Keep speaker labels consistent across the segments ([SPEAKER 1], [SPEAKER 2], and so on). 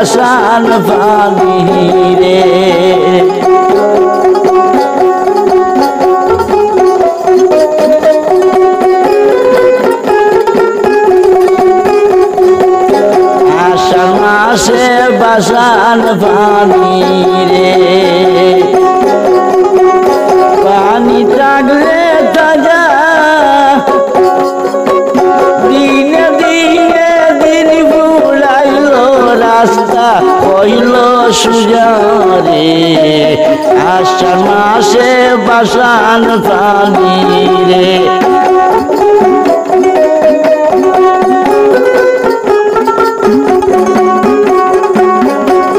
[SPEAKER 1] বাসান পানি রে আষাঢ় মাসে বাসান পানি রে পানি থাকলে তাজা দিনে দিনে দিন বুড়াইল রাস্তা হইল সুজারে আষাঢ় মাসে বাসান পানি রে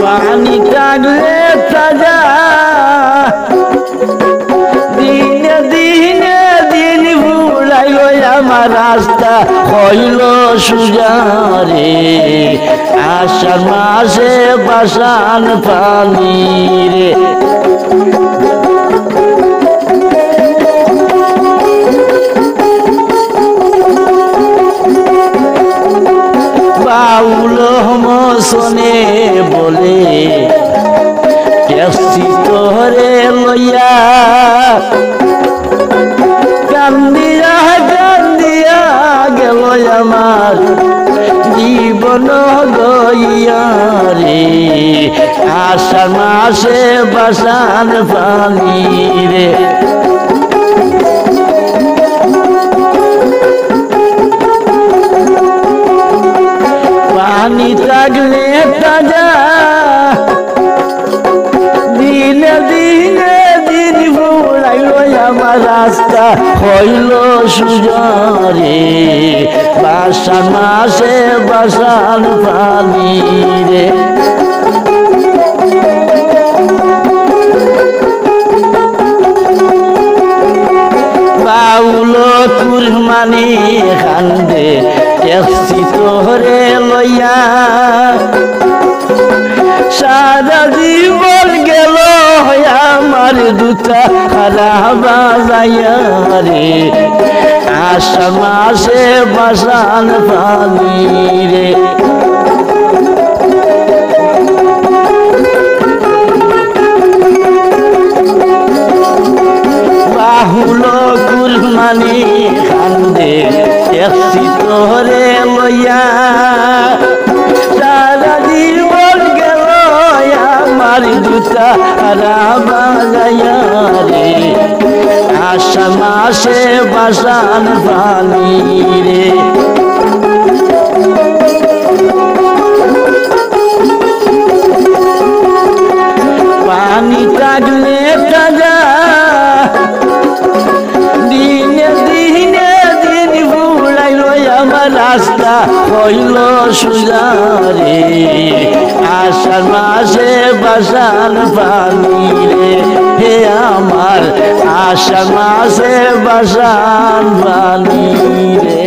[SPEAKER 1] পানি থাকলে তাজা দিনে দিনে দিন বুড়াইল আমার রাস্তা হইল সুজারে আষাঢ় মাসে বাসান পানি রে বাউল মসনে বলে কেসি তোরে লইয়া কান্দিয়া কান্দিয়া গেল আমার জীবন গইয়া রে আষাঢ় মাসে বাসান পানি রে পানি থাকলে তাজা দিনে দিনে দিন বুড়াইল আমার রাস্তা হইল সুজারে বাসান মাসে বাসান পানি রে বাউল কুরমানি কান্দে দেখছি তোরে লইয়া সারা জীবন গেল আমার দুটা হারা বাজাইয়া রে আষাঢ় মাসে বাসান পানি রে বাহুল কুরমানি কান্দে দেখছি তোরে লইয়া সারা জীবন গেল আমার দুটা হারা বাজাইয়া রে আষাঢ় মাসে বাসান পানি রে পানি থাকলে তাজা দিনে দিনে দিন বুড়াইল আমার রাস্তা হইল সুজারে আষাঢ় মাসে বাসান পানি রে হে আমার আষাঢ় মাসে বাসান পানি রে